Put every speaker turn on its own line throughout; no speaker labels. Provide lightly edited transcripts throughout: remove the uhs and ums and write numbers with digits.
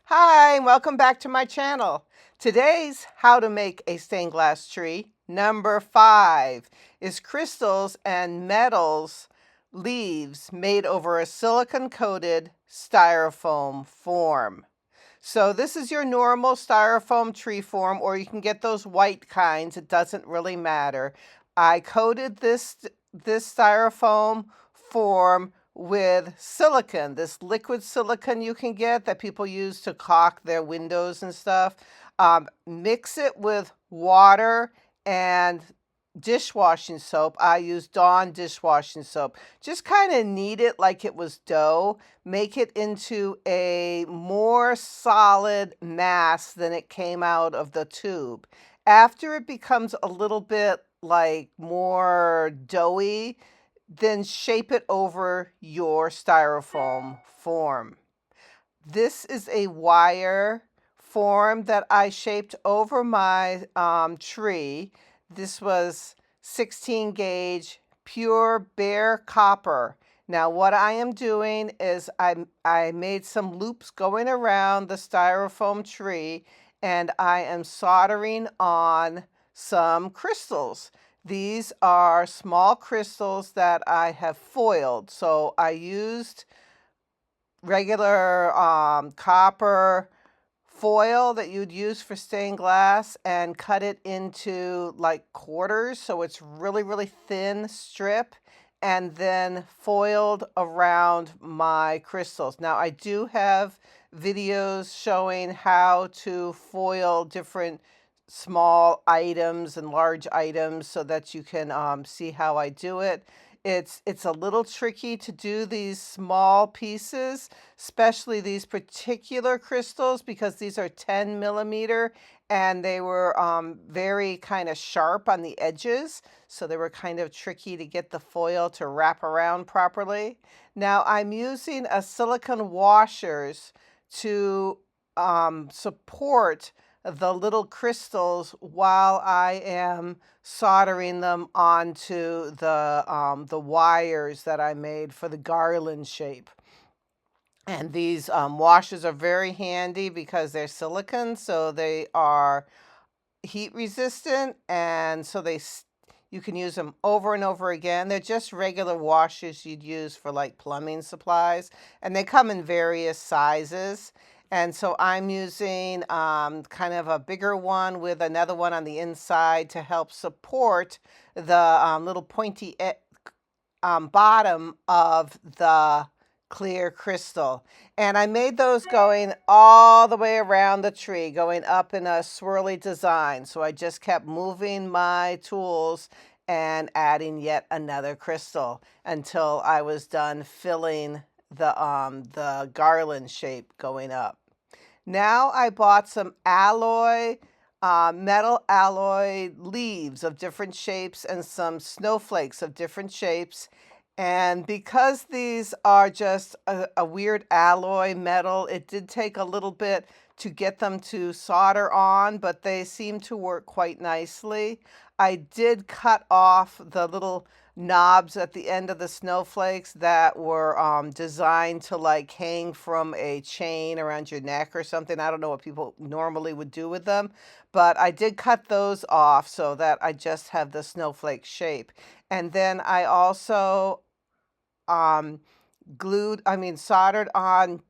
Hi, and welcome back to my channel. Today's how to make a stained glass tree number 5 is crystals and metals leaves made over a silicone coated styrofoam form. So this is your normal styrofoam tree form, or you can get those white kinds. It doesn't really matter. I coated this styrofoam form with silicone, this liquid silicone you can get that people use to caulk their windows and stuff. Mix it with water and dishwashing soap. I use Dawn dishwashing soap. Just kind of knead it like it was dough. Make it into a more solid mass than it came out of the tube. After it becomes a little bit like more doughy, then shape it over your styrofoam form. This is a wire form that I shaped over my tree. This was 16 gauge pure bare copper. Now what I am doing is I made some loops going around the styrofoam tree, and I am soldering on some crystals. These are small crystals that I have foiled. So I used regular copper foil that you'd use for stained glass and cut it into like quarters, so it's really thin strip, and then foiled around my crystals. Now I do have videos showing how to foil different small items and large items so that you can see how I do it. It's a little tricky to do these small pieces, especially these particular crystals, because these are 10 millimeter and they were very kind of sharp on the edges. So they were kind of tricky to get the foil to wrap around properly. Now I'm using a silicone washers to support the little crystals while I am soldering them onto the wires that I made for the garland shape. And these washers are very handy because they're silicone, so they are heat resistant, and so you can use them over and over again. They're just regular washers you'd use for like plumbing supplies, and they come in various sizes. And so I'm using kind of a bigger one with another one on the inside to help support the little pointy bottom of the clear crystal. And I made those going all the way around the tree, going up in a swirly design. So I just kept moving my tools and adding yet another crystal until I was done filling the garland shape going up. Now I bought some metal alloy leaves of different shapes and some snowflakes of different shapes. And because these are just a weird alloy metal, it did take a little bit to get them to solder on, but they seem to work quite nicely. I did cut off the little knobs at the end of the snowflakes that were designed to like hang from a chain around your neck or something. I don't know what people normally would do with them, but I did cut those off so that I just have the snowflake shape. And then I also soldered on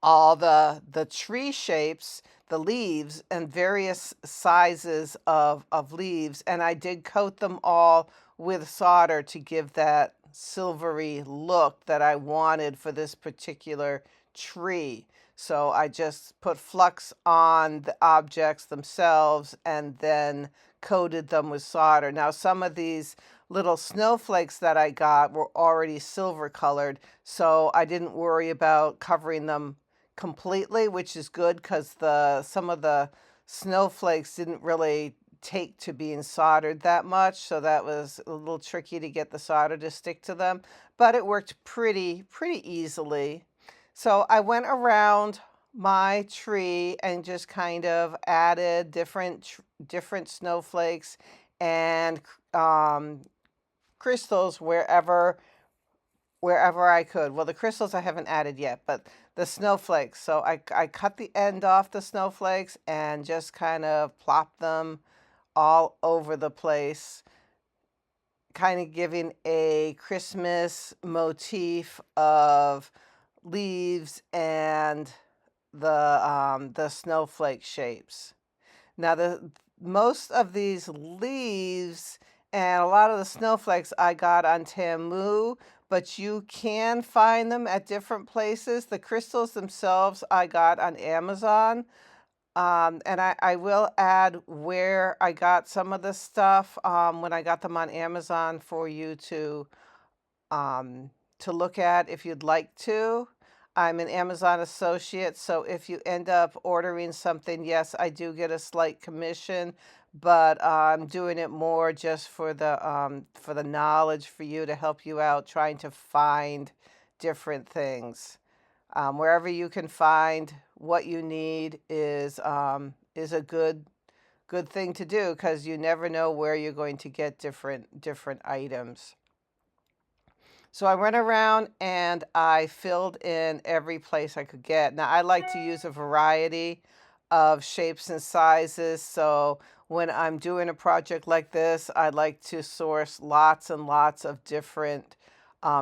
all the tree shapes, the leaves, and various sizes of leaves, and I did coat them all with solder to give that silvery look that I wanted for this particular tree. So I just put flux on the objects themselves and then coated them with solder. Now some of these little snowflakes that I got were already silver colored, so I didn't worry about covering them completely, which is good because some of the snowflakes didn't really take to being soldered that much, so that was a little tricky to get the solder to stick to them, but it worked pretty easily. So I went around my tree and just kind of added different snowflakes and crystals wherever I could. Well, the crystals I haven't added yet, but the snowflakes. So I cut the end off the snowflakes and just kind of plop them all over the place, kind of giving a Christmas motif of leaves and the snowflake shapes. Now the most of these leaves and a lot of the snowflakes I got on Temu, but you can find them at different places. The crystals themselves I got on Amazon. And I will add where I got some of this stuff when I got them on Amazon for you um, to look at if you'd like to. I'm an Amazon associate, so if you end up ordering something, yes, I do get a slight commission, but I'm doing it more just for the knowledge for you to help you out trying to find different things. Wherever you can find what you need is a good thing to do because you never know where you're going to get different items. So I went around and I filled in every place I could get. Now I like to use a variety of shapes and sizes. So when I'm doing a project like this, I like to source lots and lots of different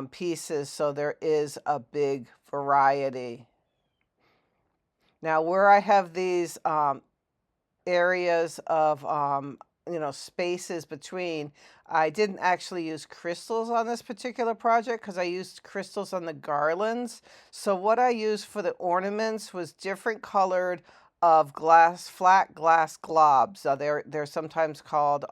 pieces so there is a big variety. Now where I have these areas of spaces between, I didn't actually use crystals on this particular project because I used crystals on the garlands. So what I used for the ornaments was different colored of flat glass globs. They're sometimes called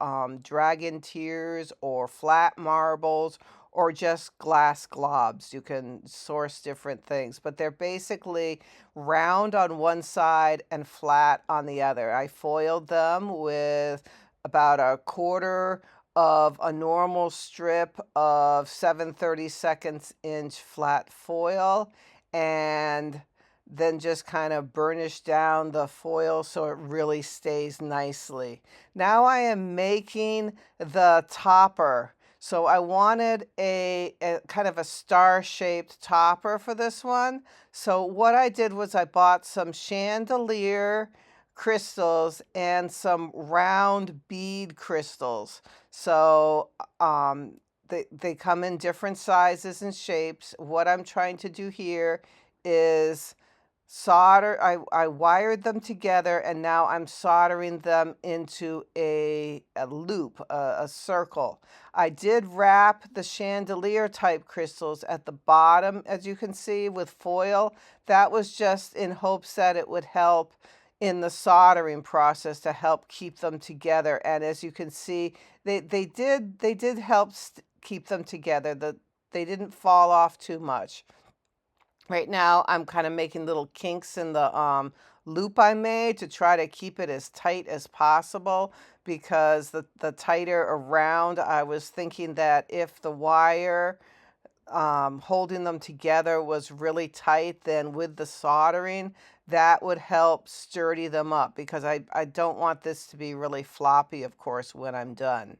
dragon tears or flat marbles or just glass globs. You can source different things, but they're basically round on one side and flat on the other. I foiled them with about a quarter of a normal strip of 7/32 inch flat foil, and then just kind of burnish down the foil so it really stays nicely. Now I am making the topper. So I wanted a kind of a star-shaped topper for this one. So what I did was I bought some chandelier crystals and some round bead crystals. So they come in different sizes and shapes. What I'm trying to do here is solder. I wired them together and now I'm soldering them into a loop, a circle. I did wrap the chandelier type crystals at the bottom, as you can see, with foil. That was just in hopes that it would help in the soldering process to help keep them together. And as you can see, they did help keep them together. They didn't fall off too much. Right now, I'm kind of making little kinks in the loop I made to try to keep it as tight as possible, because the tighter around, I was thinking that if the wire holding them together was really tight, then with the soldering, that would help sturdy them up, because I don't want this to be really floppy, of course, when I'm done.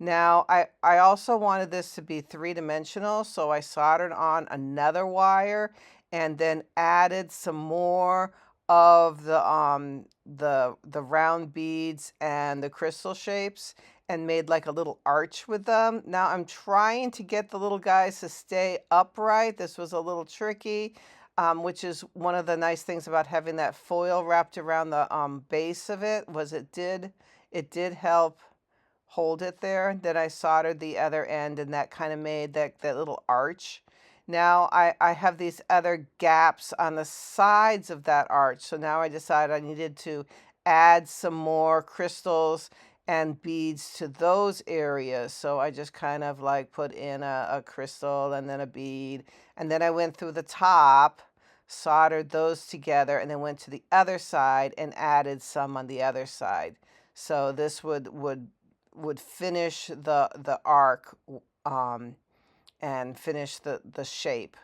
Now, I also wanted this to be three-dimensional, so I soldered on another wire and then added some more of the round beads and the crystal shapes and made like a little arch with them. Now I'm trying to get the little guys to stay upright. This was a little tricky, which is one of the nice things about having that foil wrapped around the base of it, was it did help hold it there. Then I soldered the other end and that kind of made that little arch. Now I have these other gaps on the sides of that arch. So now I decided I needed to add some more crystals and beads to those areas. So I just kind of like put in a crystal and then a bead. And then I went through the top, soldered those together, and then went to the other side and added some on the other side. So this would finish the arc and finish the shape.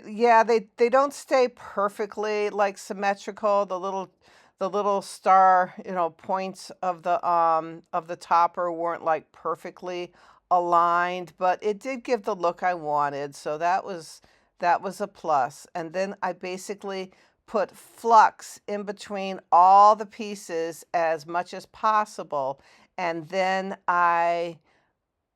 Yeah, they don't stay perfectly like symmetrical. The little star, points of the topper weren't like perfectly aligned, but it did give the look I wanted. So That was a plus. And then I basically put flux in between all the pieces as much as possible. And then I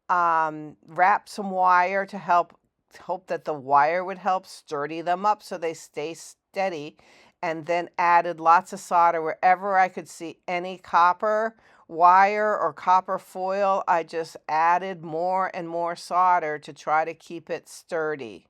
wrapped some wire to hope that the wire would help sturdy them up so they stay steady. And then added lots of solder wherever I could see any copper wire or copper foil. I just added more and more solder to try to keep it sturdy.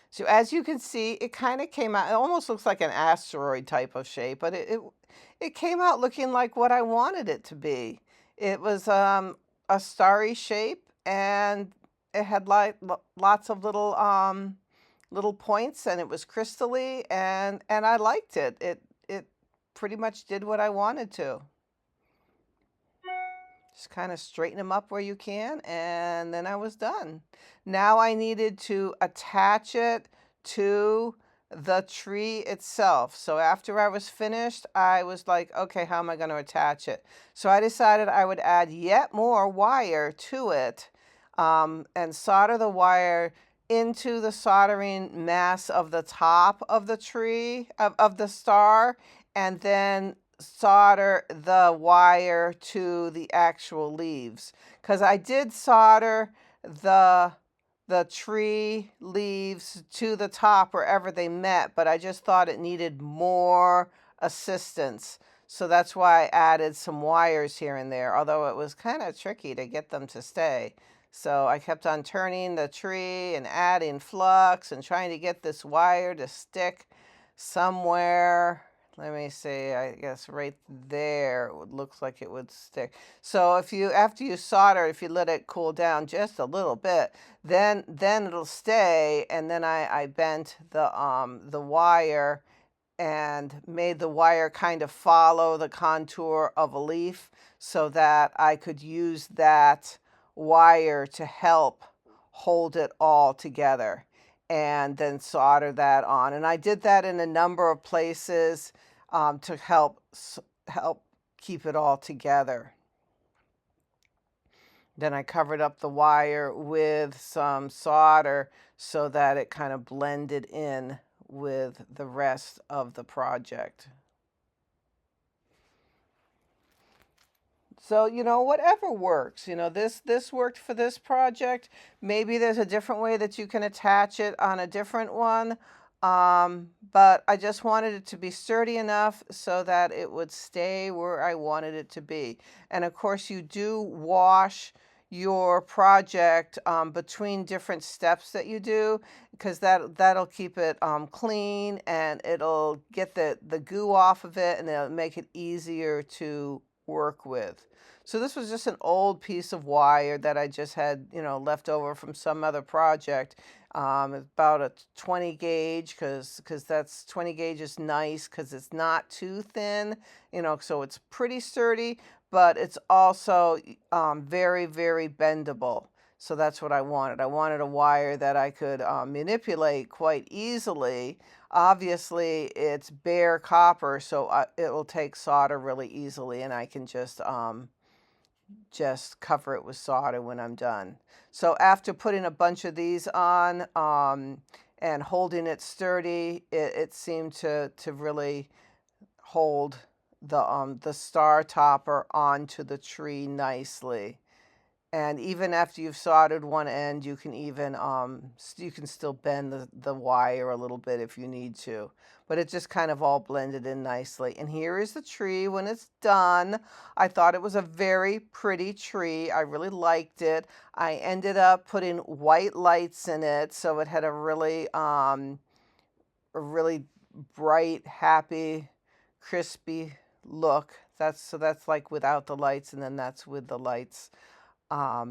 So as you can see, it kind of came out, it almost looks like an asteroid type of shape, but it came out looking like what I wanted it to be. It was a starry shape, and it had like lots of little points, and it was crystally, and I liked it. It pretty much did what I wanted to. Just kind of straighten them up where you can, and then I was done. Now I needed to attach it to the tree itself. So after I was finished, I was like, okay, how am I going to attach it? So I decided I would add yet more wire to it, and solder the wire into the soldering mass of the top of the tree, of the star, and then solder the wire to the actual leaves, because I did solder the tree leaves to the top wherever they met, but I just thought it needed more assistance. So that's why I added some wires here and there, although it was kind of tricky to get them to stay. So I kept on turning the tree and adding flux and trying to get this wire to stick somewhere. Let me see, I guess right there, it looks like it would stick. So after you solder, if you let it cool down just a little bit, then it'll stay. And then I bent the wire and made the wire kind of follow the contour of a leaf so that I could use that wire to help hold it all together, and then solder that on. And I did that in a number of places to help keep it all together. Then I covered up the wire with some solder so that it kind of blended in with the rest of the project. So, whatever works, this worked for this project. Maybe there's a different way that you can attach it on a different one. But I just wanted it to be sturdy enough so that it would stay where I wanted it to be. And of course, you do wash your project between different steps that you do, because that'll keep it clean, and it'll get the goo off of it, and it'll make it easier to work with. So this was just an old piece of wire that I just had, left over from some other project. About a 20 gauge, because that's 20 gauge is nice because it's not too thin, so it's pretty sturdy, but it's also very, very bendable. So that's what I wanted. I wanted a wire that I could manipulate quite easily. Obviously, it's bare copper, so it will take solder really easily, and I can just cover it with solder when I'm done. So after putting a bunch of these on and holding it sturdy, it seemed to really hold the star topper onto the tree nicely. And even after you've soldered one end, you can even you can still bend the wire a little bit if you need to. But it just kind of all blended in nicely. And here is the tree when it's done. I thought it was a very pretty tree. I really liked it. I ended up putting white lights in it, so it had a really bright, happy, crispy look. That's like without the lights, and then that's with the lights. I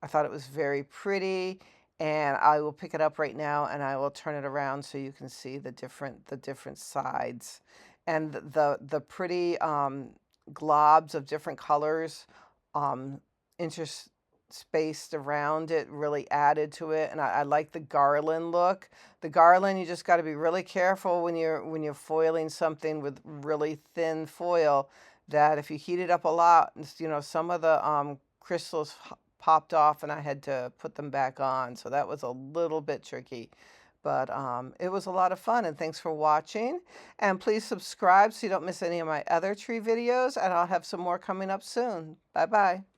thought it was very pretty, and I will pick it up right now and I will turn it around so you can see the different sides, and the pretty globs of different colors interspaced around it really added to it. And I like the garland look. The garland, you just got to be really careful when you're foiling something with really thin foil, that if you heat it up a lot, some of the crystals popped off and I had to put them back on. So that was a little bit tricky. But it was a lot of fun, and thanks for watching. And please subscribe so you don't miss any of my other tree videos, and I'll have some more coming up soon. Bye-bye.